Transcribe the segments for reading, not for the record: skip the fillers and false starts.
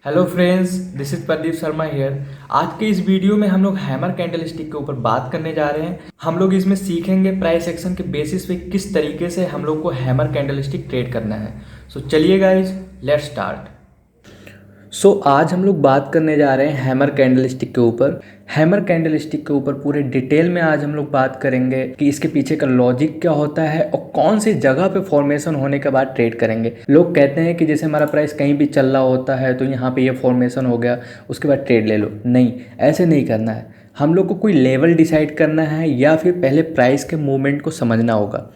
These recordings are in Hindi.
Hello friends, this is Pradeep Sharma here. आज के इस वीडियो में हम लोग हैमर कैंडलस्टिक के ऊपर बात करने जा रहे हैं। हम लोग इसमें सीखेंगे प्राइस एक्शन के बेसिस पे किस तरीके से हम लोग को हैमर कैंडलस्टिक ट्रेड करना है। सो चलिए गाइज, लेट्स स्टार्ट। आज हम लोग बात करने जा रहे हैं हैमर कैंडलस्टिक के ऊपर। हैमर कैंडलस्टिक के ऊपर पूरे डिटेल में आज हम लोग बात करेंगे कि इसके पीछे का लॉजिक क्या होता है और कौन सी जगह पे फॉर्मेशन होने के बाद ट्रेड करेंगे। लोग कहते हैं कि जैसे हमारा प्राइस कहीं भी चल रहा होता है तो यहाँ पे ये फॉर्मेशन हो गया, उसके बाद ट्रेड ले लो। नहीं, ऐसे नहीं करना है। हम लोग को कोई लेवल डिसाइड करना है या फिर पहले प्राइस के मूवमेंट को समझना होगा।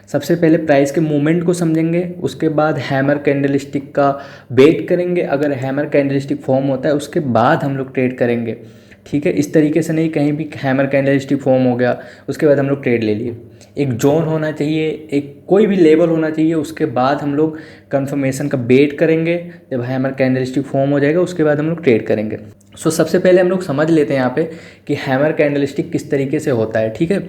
सबसे पहले प्राइस के मूवमेंट को समझेंगे, उसके बाद हैमर कैंडलस्टिक का वेट करेंगे। अगर हैमर कैंडलस्टिक फॉर्म होता है उसके बाद हम लोग ट्रेड करेंगे। ठीक है, इस तरीके से नहीं कहीं भी हैमर कैंडलस्टिक फॉर्म हो गया उसके बाद हम लोग ट्रेड ले लिए। एक जोन होना चाहिए, एक कोई भी लेवल होना चाहिए, उसके बाद हम लोग कंफर्मेशन का वेट करेंगे। जब हैमर कैंडलस्टिक फॉर्म हो जाएगा उसके बाद हम लोग ट्रेड करेंगे। सबसे पहले हम लोग समझ लेते हैं यहाँ पे कि हैमर कैंडलस्टिक किस तरीके से होता है। ठीक है,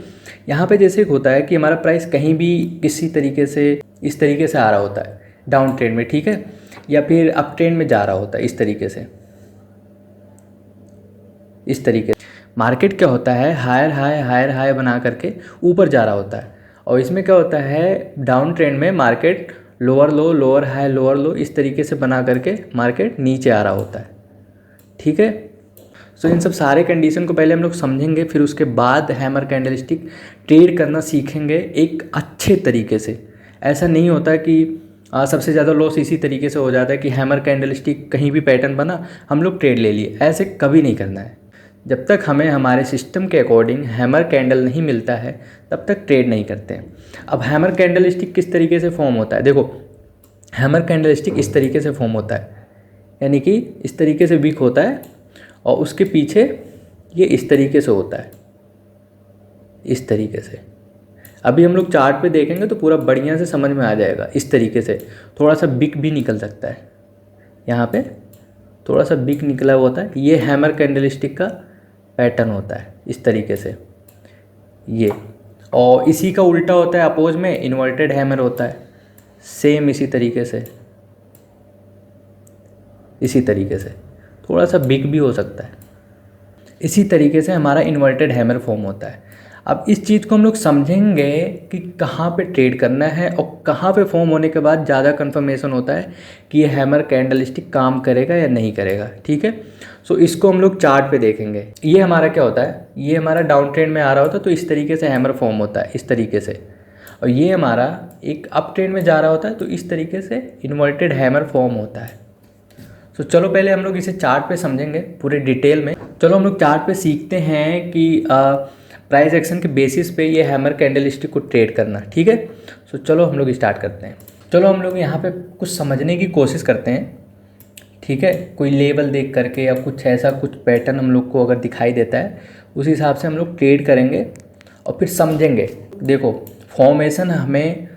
यहाँ पे जैसे होता है कि हमारा प्राइस कहीं भी किसी तरीके से इस तरीके से आ रहा होता है डाउन ट्रेंड में, ठीक है, या फिर अप ट्रेंड में जा रहा होता है इस तरीके से। इस तरीके मार्केट क्या होता है, हायर हाई हायर हाई बना करके ऊपर जा रहा होता है। और इसमें क्या होता है, डाउन ट्रेंड में मार्केट लोअर लो लोअर हाई लोअर लो इस तरीके से बना करके मार्केट नीचे आ रहा होता है। ठीक है, इन सब सारे कंडीशन को पहले हम लोग समझेंगे, फिर उसके बाद हैमर कैंडलस्टिक ट्रेड करना सीखेंगे एक अच्छे तरीके से। ऐसा नहीं होता कि सबसे ज़्यादा लॉस इसी तरीके से हो जाता है कि हैमर कैंडलस्टिक कहीं भी पैटर्न बना हम लोग ट्रेड ले लिए। ऐसे कभी नहीं करना है। जब तक हमें हमारे सिस्टम के अकॉर्डिंग हैमर कैंडल नहीं मिलता है तब तक ट्रेड नहीं करते हैं। अब हैमर कैंडलस्टिक किस तरीके से फॉर्म होता है, देखो हैमर कैंडलस्टिक इस तरीके से फॉर्म होता है, यानी कि इस तरीके से वीक होता है और उसके पीछे ये इस तरीके से होता है, इस तरीके से। अभी हम लोग चार्ट पे देखेंगे तो पूरा बढ़िया से समझ में आ जाएगा। इस तरीके से थोड़ा सा बिग भी निकल सकता है, यहाँ पे थोड़ा सा बिग निकला हुआ होता है। ये हैमर कैंडलस्टिक का पैटर्न होता है इस तरीके से ये। और इसी का उल्टा होता है, अपोज में इन्वर्टेड हैमर होता है, सेम इसी तरीके से, इसी तरीके से थोड़ा सा बिग भी हो सकता है। इसी तरीके से हमारा इन्वर्टेड हैमर फॉर्म होता है। अब इस चीज़ को हम लोग समझेंगे कि कहाँ पे ट्रेड करना है और कहाँ पे फॉर्म होने के बाद ज़्यादा कंफर्मेशन होता है कि ये हैमर कैंडलस्टिक काम करेगा या नहीं करेगा। ठीक है, इसको हम लोग चार्ट पे देखेंगे। ये हमारा क्या होता है, ये हमारा डाउन ट्रेंड में आ रहा होता है तो इस तरीके से हैमर फॉर्म होता है, इस तरीके से। और ये हमारा एक अप ट्रेंड में जा रहा होता है तो इस तरीके से इन्वर्टेड हैमर फॉर्म होता है। चलो पहले हम लोग इसे चार्ट पे समझेंगे पूरे डिटेल में। चलो हम लोग चार्ट पे सीखते हैं कि प्राइस एक्शन के बेसिस पे ये हैमर कैंडलस्टिक को ट्रेड करना। ठीक है, चलो हम लोग स्टार्ट करते हैं। चलो हम लोग यहाँ पे कुछ समझने की कोशिश करते हैं। ठीक है, कोई लेवल देख करके या कुछ ऐसा कुछ पैटर्न हम लोग को अगर दिखाई देता है उस हिसाब से हम लोग ट्रेड करेंगे और फिर समझेंगे। देखो फॉर्मेशन हमें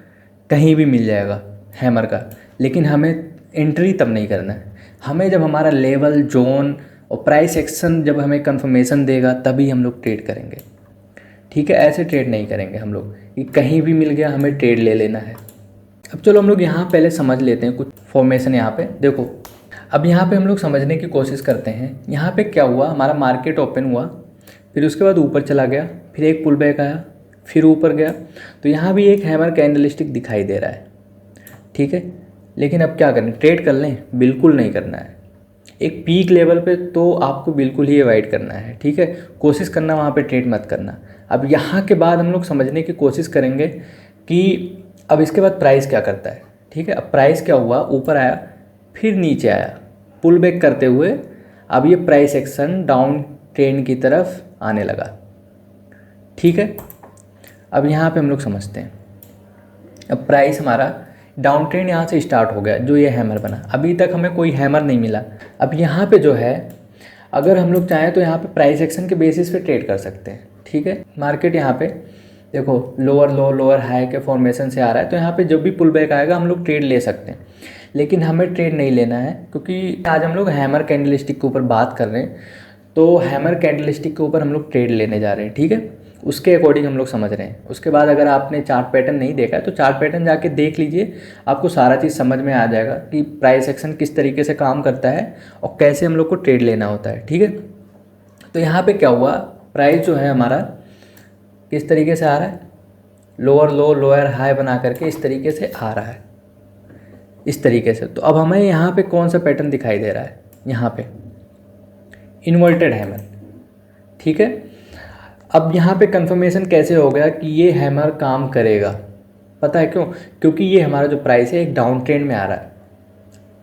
कहीं भी मिल जाएगा हैमर का, लेकिन हमें एंट्री तब नहीं करना है। हमें जब हमारा लेवल जोन और प्राइस एक्शन जब हमें कंफर्मेशन देगा तभी हम लोग ट्रेड करेंगे। ठीक है, ऐसे ट्रेड नहीं करेंगे हम लोग कि कहीं भी मिल गया हमें ट्रेड ले लेना है। अब चलो हम लोग यहाँ पहले समझ लेते हैं कुछ फॉर्मेशन। यहाँ पे देखो, अब यहाँ पे हम लोग समझने की कोशिश करते हैं। यहाँ पे क्या हुआ, हमारा मार्केट ओपन हुआ, फिर उसके बाद ऊपर चला गया, फिर एक पुल बैक आया, फिर ऊपर गया। तो यहाँ भी एक हैमर कैंडलस्टिक दिखाई दे रहा है। ठीक है, लेकिन अब क्या करें, ट्रेड कर लें? बिल्कुल नहीं करना है। एक पीक लेवल पे तो आपको बिल्कुल ही अवॉइड करना है। ठीक है, कोशिश करना वहाँ पे ट्रेड मत करना। अब यहाँ के बाद हम लोग समझने की कोशिश करेंगे कि अब इसके बाद प्राइस क्या करता है। ठीक है, अब प्राइस क्या हुआ, ऊपर आया फिर नीचे आया, पुल बैक करते हुए अब ये प्राइस एक्शन डाउन ट्रेंड की तरफ आने लगा। ठीक है, अब यहाँ पे हम लोग समझते हैं। अब प्राइस हमारा डाउन ट्रेंड यहाँ से स्टार्ट हो गया, जो ये हैमर बना। अभी तक हमें कोई हैमर नहीं मिला। अब यहाँ पे जो है, अगर हम लोग चाहें तो यहाँ पे प्राइस एक्शन के बेसिस पे ट्रेड कर सकते हैं। ठीक है, मार्केट यहाँ पे देखो लोअर लो लोअर हाई के फॉर्मेशन से आ रहा है, तो यहाँ पे जब भी पुल बैक आएगा हम लोग ट्रेड ले सकते हैं। लेकिन हमें ट्रेड नहीं लेना है, क्योंकि आज हम लोग हैमर कैंडलस्टिक के ऊपर बात कर रहे हैं। तो हैमर कैंडलस्टिक के ऊपर हम लोग ट्रेड लेने जा रहे हैं। ठीक है, उसके अकॉर्डिंग हम लोग समझ रहे हैं। उसके बाद अगर आपने चार्ट पैटर्न नहीं देखा है तो चार्ट पैटर्न जाके देख लीजिए, आपको सारा चीज़ समझ में आ जाएगा कि प्राइस एक्शन किस तरीके से काम करता है और कैसे हम लोग को ट्रेड लेना होता है। ठीक है, तो यहाँ पे क्या हुआ, प्राइस जो है हमारा किस तरीके से आ रहा है, लोअर लो लोअर हाई बना करके इस तरीके से आ रहा है, इस तरीके से। तो अब हमें यहाँ पे कौन सा पैटर्न दिखाई दे रहा है, यहाँ पे इन्वर्टेड हैमर। ठीक है, अब यहाँ पे कंफर्मेशन कैसे हो गया कि ये हैमर काम करेगा, पता है क्यों? क्योंकि ये हमारा जो प्राइस है एक डाउन ट्रेंड में आ रहा है।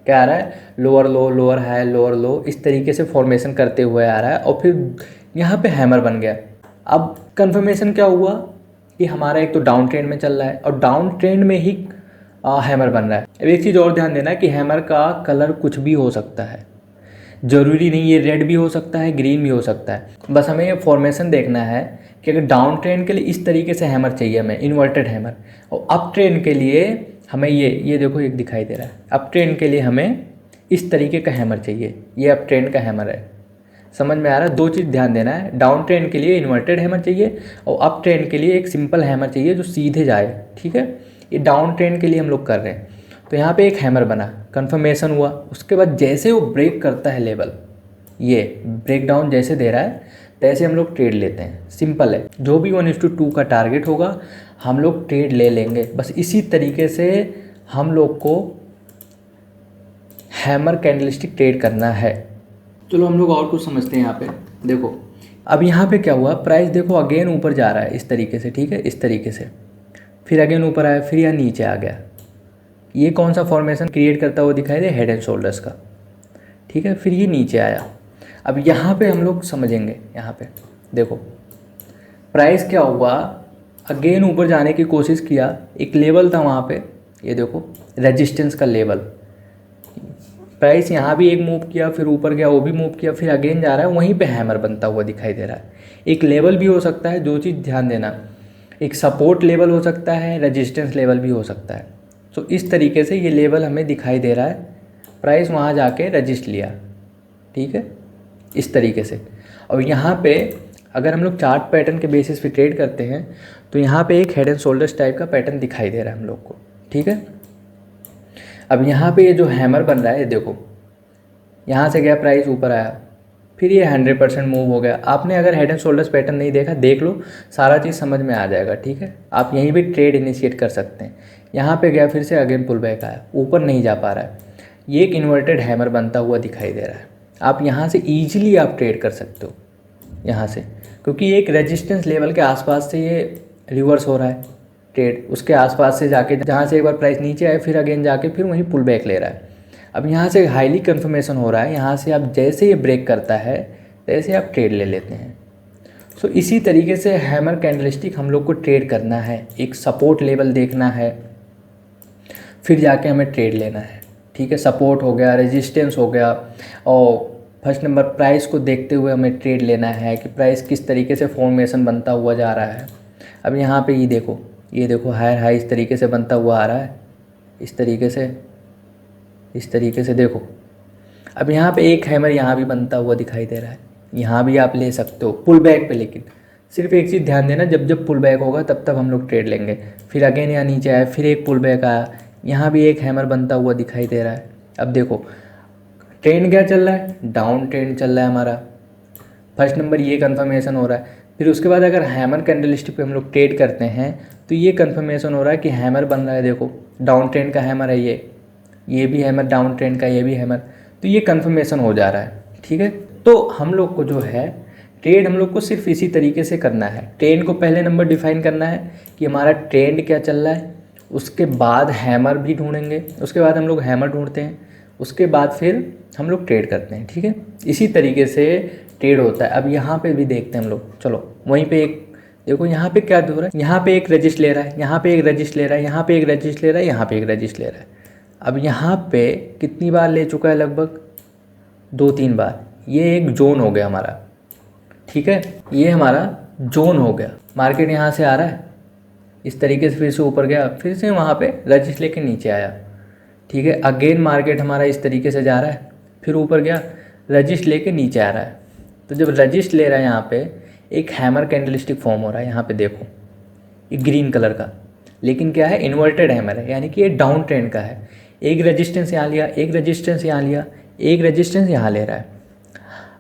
क्या आ रहा है, लोअर लो लोअर हाई लोअर लो इस तरीके से फॉर्मेशन करते हुए आ रहा है और फिर यहाँ पे हैमर बन गया। अब कंफर्मेशन क्या हुआ कि हमारा एक तो डाउन ट्रेंड में चल रहा है और डाउन ट्रेंड में ही हैमर बन रहा है। अब एक चीज़ और ध्यान देना है कि हैमर का कलर कुछ भी हो सकता है, ज़रूरी नहीं ये रेड भी हो सकता है ग्रीन भी हो सकता है। बस हमें ये फॉर्मेशन देखना है कि अगर डाउन ट्रेंड के लिए इस तरीके से हैमर चाहिए हमें, इन्वर्टेड हैमर, और अप ट्रेंड के लिए हमें ये देखो एक दिखाई दे रहा है, अप ट्रेंड के लिए हमें इस तरीके का हैमर चाहिए, ये अप ट्रेंड का हैमर है। समझ में आ रहा है? दो चीज़ ध्यान देना है, डाउन ट्रेंड के लिए इन्वर्टेड हैमर चाहिए और अप ट्रेंड के लिए एक सिंपल हैमर चाहिए जो सीधे जाए। ठीक है, ये डाउन ट्रेंड के लिए हम लोग कर रहे हैं। तो यहाँ पे एक हैमर बना, कंफर्मेशन हुआ, उसके बाद जैसे वो ब्रेक करता है लेवल, ये ब्रेक डाउन जैसे दे रहा है तैसे हम लोग ट्रेड लेते हैं। सिंपल है, जो भी 1:2 का टारगेट होगा हम लोग ट्रेड ले लेंगे। बस इसी तरीके से हम लोग को हैमर कैंडलस्टिक ट्रेड करना है। चलो हम लोग और कुछ समझते हैं। यहाँ पे देखो, अब यहाँ पे क्या हुआ, प्राइस देखो अगेन ऊपर जा रहा है इस तरीके से। ठीक है, इस तरीके से फिर अगेन ऊपर आया, फिर यहाँ नीचे आ गया। ये कौन सा फॉर्मेशन क्रिएट करता हुआ दिखाई दे, हेड एंड शोल्डर्स का। ठीक है, फिर ये नीचे आया। अब यहाँ पे हम लोग समझेंगे, यहाँ पे देखो प्राइस क्या हुआ, अगेन ऊपर जाने की कोशिश किया, एक लेवल था वहाँ पे, ये देखो रेजिस्टेंस का लेवल। प्राइस यहाँ भी एक मूव किया, फिर ऊपर गया, वो भी मूव किया, फिर अगेन जा रहा है, वहीं पे हैमर बनता हुआ दिखाई दे रहा है। एक लेवल भी हो सकता है, दो चीज़ ध्यान देना, एक सपोर्ट लेवल हो सकता है, रेजिस्टेंस लेवल भी हो सकता है। तो इस तरीके से ये लेवल हमें दिखाई दे रहा है, प्राइस वहाँ जाके रजिस्ट लिया। ठीक है, इस तरीके से। और यहाँ पे अगर हम लोग चार्ट पैटर्न के बेसिस पे ट्रेड करते हैं तो यहाँ पे एक हेड एंड शोल्डर्स टाइप का पैटर्न दिखाई दे रहा है हम लोग को। ठीक है, अब यहाँ पे ये जो हैमर बन रहा है, देखो यहाँ से गया प्राइस ऊपर आया, फिर ये 100% मूव हो गया। आपने अगर हेड एंड शोल्डर्स पैटर्न नहीं देखा, देख लो, सारा चीज़ समझ में आ जाएगा। ठीक है, आप यहीं भी ट्रेड इनिशिएट कर सकते हैं। यहाँ पे गया, फिर से अगेन पुल बैक आया, ऊपर नहीं जा पा रहा है, ये एक इन्वर्टेड हैमर बनता हुआ दिखाई दे रहा है। आप यहाँ से ईजिली आप ट्रेड कर सकते हो यहाँ से, क्योंकि एक रेजिस्टेंस लेवल के आसपास से ये रिवर्स हो रहा है ट्रेड, उसके आसपास से जाके जहाँ से एक बार प्राइस नीचे आए फिर अगेन जाके फिर वहीं पुल बैक ले रहा है। अब यहाँ से हाईली कन्फर्मेशन हो रहा है, यहाँ से आप जैसे ये ब्रेक करता है तैसे आप ट्रेड ले लेते हैं। सो इसी तरीके से हैमर कैंडलस्टिक हम लोग को ट्रेड करना है, एक सपोर्ट लेवल देखना है, फिर जाके हमें ट्रेड लेना है। ठीक है, सपोर्ट हो गया, रेजिस्टेंस हो गया, और फर्स्ट नंबर प्राइस को देखते हुए हमें ट्रेड लेना है कि प्राइस किस तरीके से फॉर्मेशन बनता हुआ जा रहा है। अब यहाँ पे ये देखो हायर हाई इस तरीके से बनता हुआ आ रहा है, इस तरीके से देखो। अब यहाँ पे एक हैमर यहाँ भी बनता हुआ दिखाई दे रहा है, यहाँ भी आप ले सकते हो पुल बैक पे। लेकिन सिर्फ एक चीज़ ध्यान देना, जब पुल बैक होगा तब हम लोग ट्रेड लेंगे। फिर अगेन यहाँ नीचे आया, फिर एक पुल बैक आया, यहाँ भी एक हैमर बनता हुआ दिखाई दे रहा है। अब देखो ट्रेंड क्या चल रहा है, डाउन ट्रेंड चल रहा है हमारा। फर्स्ट नंबर ये कंफर्मेशन हो रहा है, फिर उसके बाद अगर हैमर कैंडलस्टिक पे हम लोग ट्रेड करते हैं तो ये कंफर्मेशन हो रहा है कि हैमर बन रहा है। देखो डाउन ट्रेंड का हैमर है ये भी हैमर डाउन ट्रेंड का, ये भी हैमर, तो ये कंफर्मेशन हो जा रहा है। ठीक है, तो हम लोग को जो है ट्रेड हम लोग को सिर्फ इसी तरीके से करना है। ट्रेंड को पहले नंबर डिफाइन करना है कि हमारा ट्रेंड क्या चल रहा है, उसके बाद हैमर भी ढूंढेंगे, उसके बाद हम लोग हैमर ढूंढते हैं, उसके बाद फिर हम लोग ट्रेड करते हैं। ठीक है, इसी तरीके से ट्रेड होता है। अब यहाँ पे भी देखते हैं हम लोग, चलो वहीं पे एक देखो, यहाँ पे क्या हो रहा है, यहाँ पे एक रजिस्ट ले रहा है, यहाँ पे एक रजिस्ट ले रहा है, यहाँ पे एक रजिस्ट ले रहा है, यहाँ पे एक रजिस्ट ले रहा है। अब यहाँ पे कितनी बार ले चुका है, लगभग 2-3 बार। ये एक जोन हो गया हमारा। ठीक है, ये हमारा जोन हो गया। मार्केट यहाँ से आ रहा है इस तरीके से, फिर से ऊपर गया, फिर से वहाँ पे रजिस्ट लेके नीचे आया। ठीक है, अगेन मार्केट हमारा इस तरीके से जा रहा है, फिर ऊपर गया, रजिस्ट लेके नीचे आ रहा है। तो जब रजिस्ट ले रहा है यहाँ पे, एक हैमर कैंडलस्टिक फॉर्म हो रहा है, यहाँ पे देखो ये ग्रीन कलर का, लेकिन क्या है, इन्वर्टेड हैमर है, यानी कि ये डाउन ट्रेंड का है। एक रेजिस्टेंस यहाँ लिया, एक रेजिस्टेंस यहाँ लिया, एक रेजिस्टेंस यहाँ ले रहा है।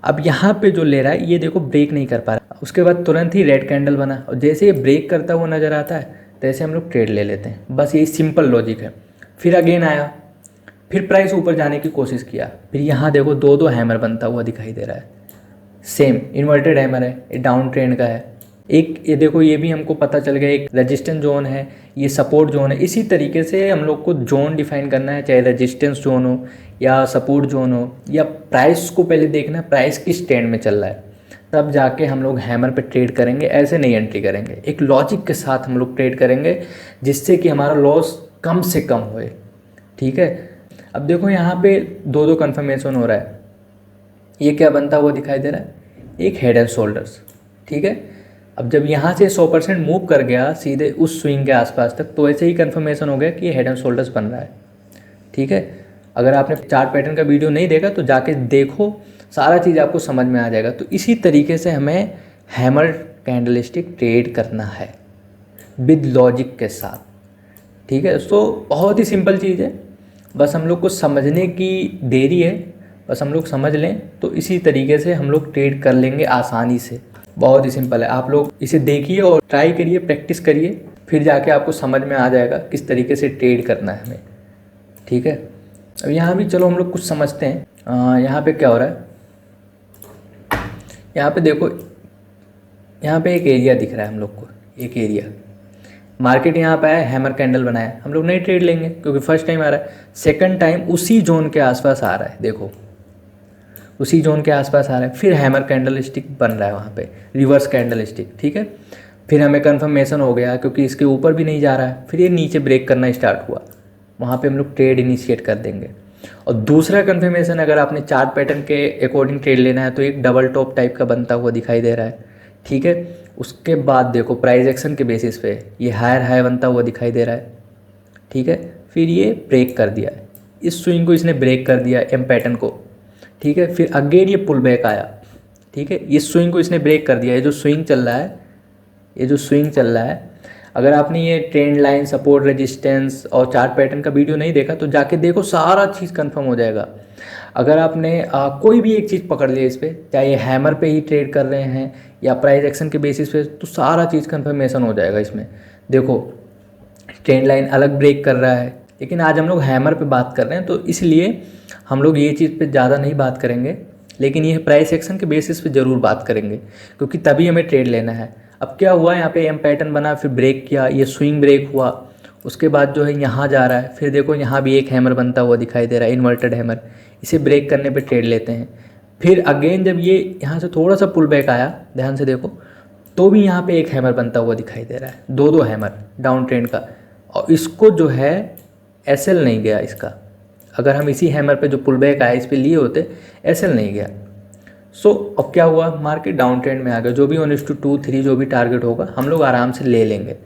अब यहाँ पे जो ले रहा है ये देखो ब्रेक नहीं कर पा रहा, उसके बाद तुरंत ही रेड कैंडल बना, और जैसे ये ब्रेक करता हुआ नज़र आता है तैसे हम लोग ट्रेड ले लेते हैं। बस यही सिंपल लॉजिक है। फिर अगेन आया, फिर प्राइस ऊपर जाने की कोशिश किया, फिर यहाँ देखो दो दो हैमर बनता हुआ दिखाई दे रहा है, सेम इन्वर्टेड हैमर है, ये डाउन ट्रेंड का है। एक ये देखो ये भी हमको पता चल गया, एक रेजिस्टेंस जोन है, ये सपोर्ट जोन है। इसी तरीके से हम लोग को जोन डिफाइन करना है, चाहे रेजिस्टेंस जोन हो या सपोर्ट जोन हो, या प्राइस को पहले देखना है प्राइस किस ट्रेंड में चल रहा है, तब जाके हम लोग हैमर पे ट्रेड करेंगे। ऐसे नहीं एंट्री करेंगे, एक लॉजिक के साथ हम लोग ट्रेड करेंगे जिससे कि हमारा लॉस कम से कम होए, ठीक है। अब देखो यहाँ पे दो दो कन्फर्मेशन हो रहा है, ये क्या बनता हुआ दिखाई दे रहा है, एक हेड एंड शोल्डर्स, ठीक है। अब जब यहाँ से 100% मूव कर गया सीधे उस स्विंग के आसपास तक, तो ऐसे ही कन्फर्मेशन हो गया कि ये हेड एंड शोल्डर्स बन रहा है, ठीक है। अगर आपने चार्ट पैटर्न का वीडियो नहीं देखा तो जाके देखो, सारा चीज़ आपको समझ में आ जाएगा। तो इसी तरीके से हमें हैमर कैंडलस्टिक ट्रेड करना है विद लॉजिक के साथ, ठीक है। तो बहुत ही सिंपल चीज़ है, बस हम लोग को समझने की देरी है, बस हम लोग समझ लें तो इसी तरीके से हम लोग ट्रेड कर लेंगे आसानी से। बहुत ही सिंपल है, आप लोग इसे देखिए और ट्राई करिए, प्रैक्टिस करिए, फिर जाके आपको समझ में आ जाएगा किस तरीके से ट्रेड करना है हमें, ठीक है। अब यहाँ भी चलो हम लोग कुछ समझते हैं। यहाँ पे क्या हो रहा है, यहाँ पे देखो, यहाँ पे एक एरिया दिख रहा है हम लोग को, एक एरिया, मार्केट यहाँ पे आया, हैमर कैंडल बनाया, हम लोग नहीं ट्रेड लेंगे क्योंकि फर्स्ट टाइम आ रहा है। सेकंड टाइम उसी जोन के आसपास आ रहा है, देखो उसी जोन के आसपास आ रहा है, फिर हैमर कैंडल स्टिक बन रहा है वहाँ पे, रिवर्स कैंडल स्टिक, ठीक है। फिर हमें कंफर्मेशन हो गया क्योंकि इसके ऊपर भी नहीं जा रहा है, फिर ये नीचे ब्रेक करना स्टार्ट हुआ, वहाँ पे हम लोग ट्रेड इनिशिएट कर देंगे। और दूसरा कंफर्मेशन, अगर आपने चार्ट पैटर्न के अकॉर्डिंग ट्रेड लेना है तो एक डबल टॉप टाइप का बनता हुआ दिखाई दे रहा है, ठीक है। उसके बाद देखो प्राइस एक्शन के बेसिस पे ये हायर हाई बनता हुआ दिखाई दे रहा है, ठीक है। फिर ये ब्रेक कर दिया, इस स्विंग को इसने ब्रेक कर दिया एम पैटर्न को, ठीक है। फिर अगेन ये पुल बैक आया, ठीक है, इस स्विंग को इसने ब्रेक कर दिया। ये जो स्विंग चल रहा है, ये जो स्विंग चल रहा है, अगर आपने ये ट्रेंड लाइन, सपोर्ट, रेजिस्टेंस और चार्ट पैटर्न का वीडियो नहीं देखा तो जाके देखो, सारा चीज़ कंफर्म हो जाएगा। अगर आपने कोई भी एक चीज़ पकड़ लिया इस पर, चाहे ये हैमर पे ही ट्रेड कर रहे हैं या प्राइस एक्शन के बेसिस पे, तो सारा चीज़ कंफर्मेशन हो जाएगा इसमें। देखो ट्रेंड लाइन अलग ब्रेक कर रहा है, लेकिन आज हम लोग हैमर पे बात कर रहे हैं तो इसलिए हम लोग ये चीज़ पे ज़्यादा नहीं बात करेंगे, लेकिन ये प्राइस एक्शन के बेसिस पे ज़रूर बात करेंगे क्योंकि तभी हमें ट्रेड लेना है। अब क्या हुआ, यहाँ पे एम पैटर्न बना, फिर ब्रेक किया, ये स्विंग ब्रेक हुआ, उसके बाद जो है यहाँ जा रहा है, फिर देखो यहाँ भी एक हैमर बनता हुआ दिखाई दे रहा है, इन्वर्टेड हैमर, इसे ब्रेक करने पे ट्रेड लेते हैं। फिर अगेन जब ये यहाँ से थोड़ा सा पुल बैक आया, ध्यान से देखो, तो भी यहाँ पे एक हैमर बनता हुआ दिखाई दे रहा है, दो दो हैमर डाउन ट्रेंड का, और इसको जो है एसएल नहीं गया इसका। अगर हम इसी हैमर पे जो पुल बैक आया इस पर लिए होते, एसएल नहीं गया। सो अब क्या हुआ, मार्केट डाउन ट्रेंड में आ गया, जो भी 1:2, 3 जो भी टारगेट होगा हम लोग आराम से ले लेंगे।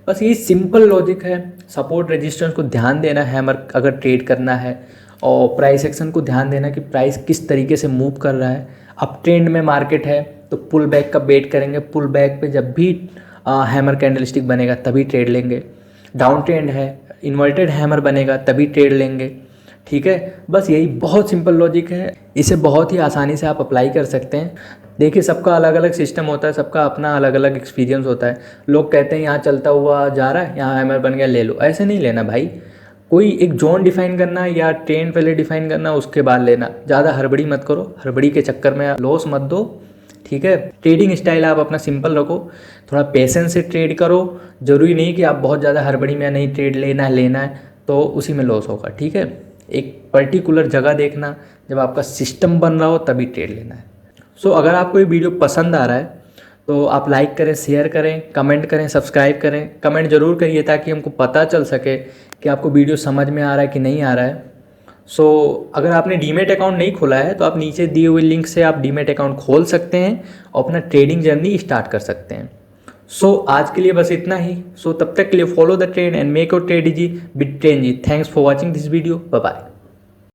बस ये सिंपल लॉजिक है। सपोर्ट रेजिस्टेंस को ध्यान देना है हैमर अगर ट्रेड करना है, और प्राइस एक्शन को ध्यान देना कि प्राइस किस तरीके से मूव कर रहा है। अब ट्रेंड में मार्केट है तो पुल बैक का वेट करेंगे, पुल बैक पे जब भी हैमर कैंडलस्टिक बनेगा तभी ट्रेड लेंगे। डाउन ट्रेंड है, इन्वर्टेड हैमर बनेगा तभी ट्रेड लेंगे, ठीक है। बस यही बहुत सिंपल लॉजिक है, इसे बहुत ही आसानी से आप अप्लाई कर सकते हैं। देखिए सबका अलग अलग सिस्टम होता है, सबका अपना अलग अलग एक्सपीरियंस होता है। लोग कहते हैं यहाँ चलता हुआ जा रहा है, यहाँ हैमर बन गया ले लो, ऐसे नहीं लेना भाई। कोई एक जोन डिफाइन करना या ट्रेंड पहले डिफाइन करना, उसके बाद लेना। ज़्यादा हड़बड़ी मत करो, हड़बड़ी के चक्कर में लॉस मत दो, ठीक है। ट्रेडिंग स्टाइल आप अपना सिंपल रखो, थोड़ा पेशेंस से ट्रेड करो। ज़रूरी नहीं कि आप बहुत ज़्यादा हड़बड़ी में नहीं ट्रेड लेना है तो उसी में लॉस होगा, ठीक है। एक पर्टिकुलर जगह देखना, जब आपका सिस्टम बन रहा हो तभी ट्रेड लेना है। सो अगर आपको ये वीडियो पसंद आ रहा है तो आप लाइक करें, शेयर करें, कमेंट करें, सब्सक्राइब करें। कमेंट ज़रूर करिए ताकि हमको पता चल सके कि आपको वीडियो समझ में आ रहा है कि नहीं आ रहा है। सो अगर आपने डीमेट अकाउंट नहीं खोला है तो आप नीचे दिए हुए लिंक से आप डीमेट अकाउंट खोल सकते हैं और अपना ट्रेडिंग जर्नी स्टार्ट कर सकते हैं। सो आज के लिए बस इतना ही। सो तब तक के लिए follow the trend and make your trade easy with trend ji. Thanks for watching this video, bye bye.